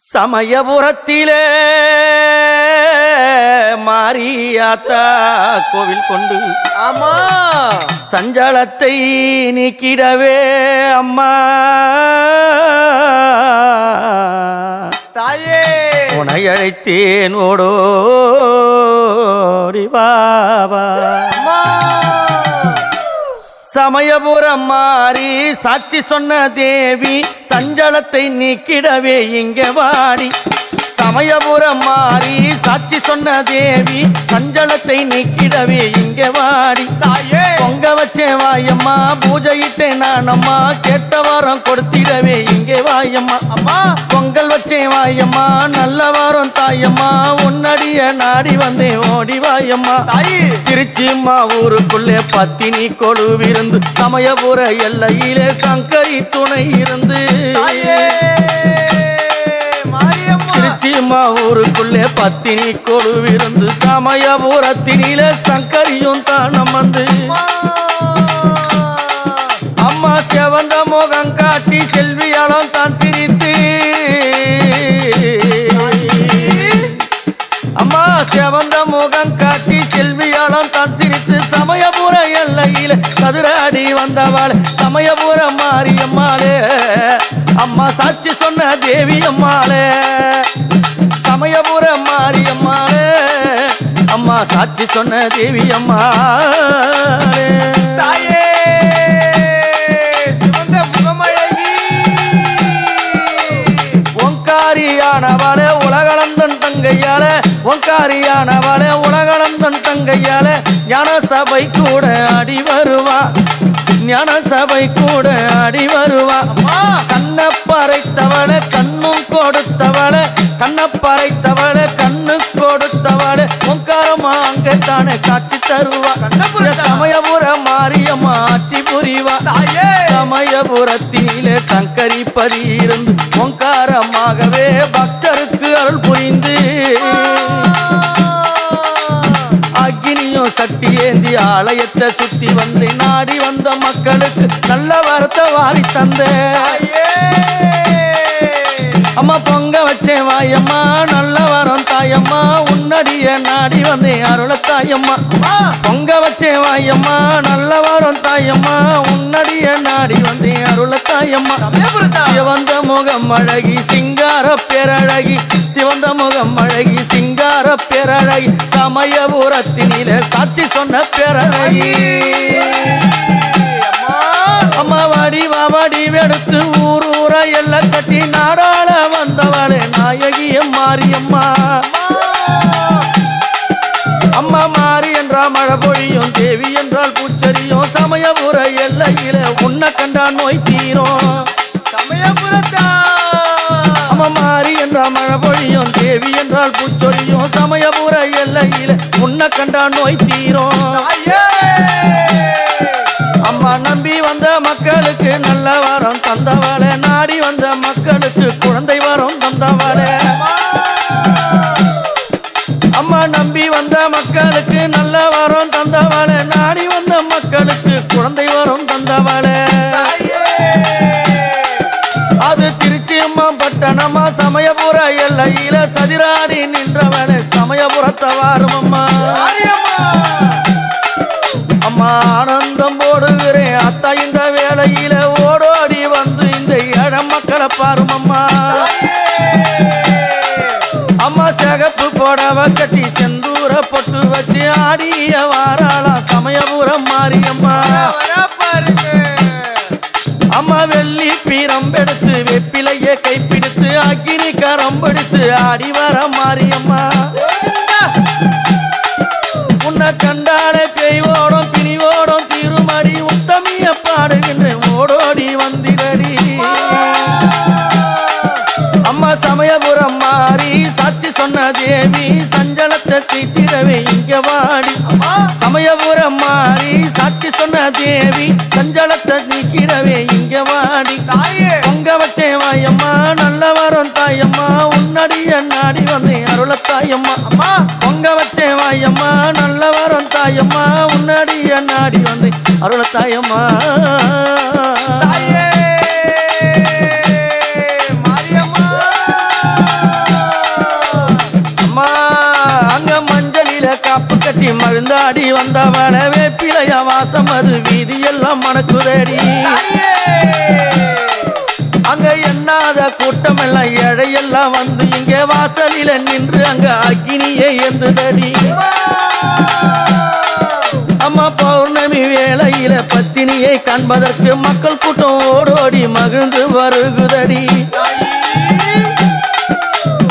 சமயபுரத்திலே மாரியாத்தா கோவில் கொண்டு ஆமா சஞ்சலத்தை நீக்கிடவே அம்மா தாயே உனை அழைத்தேன் ஓடோடி பாபா சமயபுரம் மாறி சாட்சி சொன்ன தேவி சஞ்சலத்தை நீக்கிடவே இங்கே வாடி சமயபுரம் மாறி சாட்சி சொன்ன தேவி சஞ்சலத்தை நீக்கிடவே இங்கே வாடி தாயே பொங்க வச்சேன் வாயம்மா பூஜையிட்டேன் நானம்மா கேட்ட வாரம் கொடுத்திடவே இங்கே வாயம்மா அம்மா பொங்கல் வச்சேன் வாயம்மா நல்ல வாரம் தாயம்மா உன்னடிய நாடி வந்தேன் ஓடி வாயம்மா தாயே திருச்சிம்மா ஊருக்குள்ளே பத்தினி கொழுவிருந்து சமயபுர எல்லையிலே சங்கரி துணை இருந்து திருச்சிம்மா ஊருக்குள்ளே பத்தினி கொழுவிருந்து சமயபுரத்தினிலே சங்கரியும் தானம் வந்து அம்மா செவந்த முகம் காட்டி செல்வியாலும் தான் சிரித்து அம்மா செவந்த முகம் காட்டி செல்வியாலும் தான் சிரித்து சமயபுர எல்லையில கதிராடி வந்தவாள் சமயபுர மாரியம்மாளே அம்மா சாட்சி சொன்ன தேவி அம்மாளே சமயபுர மாரியம்மாளே அம்மா சாட்சி சொன்ன தேவி அம்மாளே தாயே சிவந்த முகமழகி ஓங்காரியானவாளே உலகளந்தன் தங்கையால ஓங்காரியானவாளே உலகளந்தன் தங்கையால ஞான சபை கூட அடி வருவா ஞான சபை கூட அடி வருவா கண்ணப்பறைத்தவள கண்ணும் கொடுத்தவள கண்ணப்பறைத்தவள கண்ணு கொடுத்தவள ஓங்காரமா அங்கத்தானே காட்சி தருவா சமயபுர மாரியம்மா ஆட்சி புரிவா சமயபுரத்திலே சங்கரி பதி இருந்து ஓங்காரமாகவே பக்தருக்கு அருள் புரிந்து அக்னியும் சக்தி ஏந்தி ஆலயத்தை சுத்தி வந்து நாடி வந்த மக்களுக்கு நல்ல வரத்தை வாரி தந்த அம்மா பொங்க வச்சேன் வாயம்மா நல்ல வரம் தாயம்மா உன்னடிய நாடி வந்தேன் அருள தாயம்மா பொங்க வச்சேன் வாயம்மா நல்ல வரம் தாயம்மா உன்னடிய நாடி வந்தேன் அருள தாயம்மா சிவந்த முகம் அழகி சிங்கார பேரழகி சிவந்த முகம் அழகி சிங்கார பேரழகி சமயபுரத்தினிலே சாட்சி சொன்ன பேரழகி அம்மா வாடி வாடி வெடுத்து ஊர் ஊரா எல்லாம் கட்டி நாடாள வந்தவளே நாயகிய மாரியம்மா அம்மா மாறி என்றால் மழை பொழியும் தேவி என்றால் பூச்சரியும் சமயபுர எல்லையில உன்னை கண்டா நோய் தீரும் சமயபுரத்தா அம்மா மாறி என்றால் மழை பொழியும் தேவி என்றால் பூச்சொரியும் சமயபுர எல்லையில உன்னை கண்டா நோய் தீரும் அம்மா நம்பி வந்த மக்களுக்கு நல்ல வரம் தந்தவளே நாடி வந்த மக்களுக்கு குழந்தை வரம் தந்தவளே அம்மா நம்பி வந்த மக்களுக்கு நல்ல வரம் தந்தவளே நாடி வந்த மக்களுக்கு குழந்தை வரம் தந்தவளே அது திருச்சியம்மா பட்டணமா சமயபுர எல்லையில சதிராடி நின்றவளே சமயபுரத்தை வாரும் அம்மா அம்மா ஆனந்தம் போடுகிறேன் அத்தா இந்த வேளையில ஓடோடி வந்து இந்த இடம் மக்களை பாரும் அம்மா அம்மா சிகப்பு போடவ கட்டி செந்தூர பொட்டு வச்சு ஆடிய வாராளாம் சமயபுரம் மாரியம்மா அம்மா வெள்ளி பீரம்பெடுத்து வெப்பிலைய கைப்பிடித்து அக்கினி கரம்பெடுத்து ஆடி வர மாரியம்மா உன்னை கண்டாலே பேய்வோடும் பிரிவோடும் திருமடி உத்தமிய பாடுகின்ற ஓடோடி வந்திரடி அம்மா சமயபுரம் மாறி சாட்சி சொன்ன தேவி சஞ்சலத்தை தீட்டிடவே இங்க வாடி சமயபுரம் மாறி சாட்சி சொன்ன தேவி சஞ்சலத்தை நீக்கிடவே இங்க வாடி பொங்க வச்சேன் வாயம்மா நல்ல வரம் தாயம்மா உன்னடிய நாடி வந்தேன் அருள தாயம்மா பொங்க வச்சேன் வாயம்மா நல்ல வரம் தாயம்மா உன்னடிய நாடி வந்தேன் அருள தாயம்மா மாரியம்மா மணக்குதடி மழுந்தாடி வந்தவள வேப்பிலைய வாசம் அது வீதியெல்லாம் மணக்குதடி அங்க எண்ணாத கூட்டம் எல்லாம் ஏழையெல்லாம் வந்து இங்கே வாசலில நின்று அங்க அக்கினியை எந்துதடி அம்மா பௌர்ணமி வேளையில பத்தினியை காண்பதற்கு மக்கள் கூட்டம் ஓடோடி மகிழ்ந்து வருகுதடி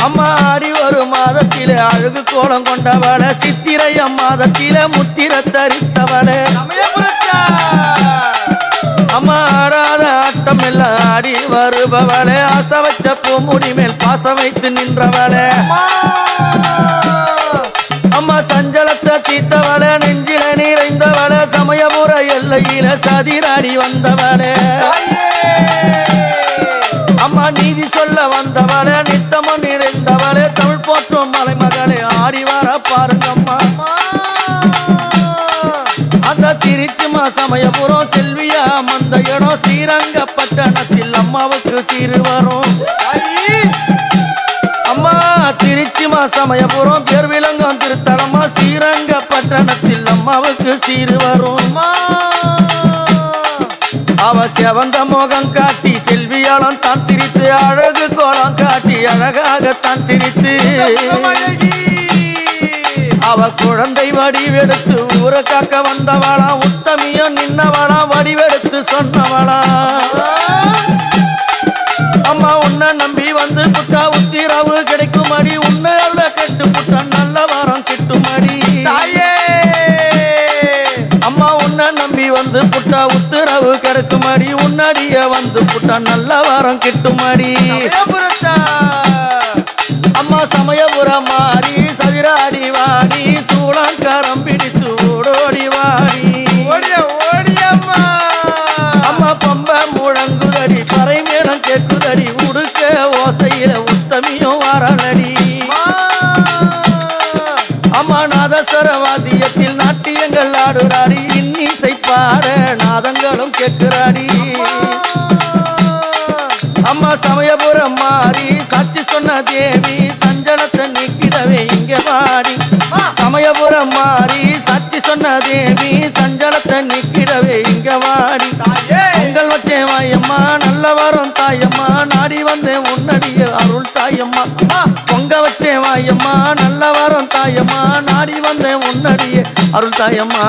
அம்மா ஆடி ஒரு மாதத்தில அழகு கோலம் கொண்டவள சித்திரைய மாதத்தில முத்திர தரித்தவள அம்மா ஆடாத ஆட்டம் எல்லாம் ஆடி வருபவளே ஆசை வச்ச பூமுடி மேல் பாசம் வைத்து நின்றவளே அம்மா சஞ்சலத்தை தீர்த்தவளே நெஞ்சில நிறைந்தவளே சமயபுர எல்லையில சதிராடி வந்தவளே அம்மா நீதி சொல்ல வந்தவளே நித்தமும் நிறைந்தவளே தமிழ் போற்றும் மலைமகளே ஆடி வர பாருங்கம்மா அந்த திருச்சிமா சமயபுரம் செல்வியா மந்த இடம் ஸ்ரீரங்கப்பட்டணத்தில் அம்மாவுக்கு சீரு வரும் அம்மா திருச்சிமா சமயபுரம் பேர் விளங்கம் திருத்தலமா ஸ்ரீரங்கப்பட்டணத்தில் அம்மாவுக்கு சீரு வரும் அவ செவந்த முகம் காட்டி செல்வியாளம் தான் சிரித்து அழகு கோலம் காட்டி அழகாகத்தான் சிரித்து அவ குழந்தை வடிவெடுத்து ஊரை காக்க வந்தவளா உத்தமியம் நின்னவளா வடிவெடுத்து சொன்னவளா அம்மா உன்னை நம்பி வந்து புட்டா உத்திரவு கிடைக்குமடி உன்னை அல்ல கெட்டு புட்டா நல்ல வாரம் கிட்டுமடி அம்மா உன்னை நம்பி வந்து புட்டா உத்தரவு கிடைக்குமடி உன்னடிய வந்து புட்டா நல்ல வாரம் கிட்டுமடி அம்மா சமயபுரம் மாறி சதிராடி வாடி சூளங்காரம் பிடித்து ஓடோடி வாடி அம்மா பம்ப முழங்குதடி பறை மேளம் கேட்குதடி உடுக்க ஓசையில உத்தமியும் வாரலடி அம்மா நாதஸ்வர வாத்தியத்தில் நாட்டியங்கள் ஆடுறாடி இன்னிசை பாட நாதங்களும் கேட்கிறாடி அம்மா சமயபுரம் மாறி சாட்சி சொன்ன தேவி சஞ்சலத்தை நீக்கிடவே இங்க வாடி சமயபுரம் மாறி சாட்சி சொன்ன தேவி சஞ்சலத்தை நீக்கிடவே இங்க வாடி பொங்கல் வச்சே வாயம்மா நல்ல வரும் தாயம்மா நாடி வந்தேன் உன்னடிய அருள் தாயம்மா பொங்க வச்சே வாயம்மா நல்ல வரும் தாயம்மா நாடி வந்தேன் உன்னடிய அருள் தாயம்மா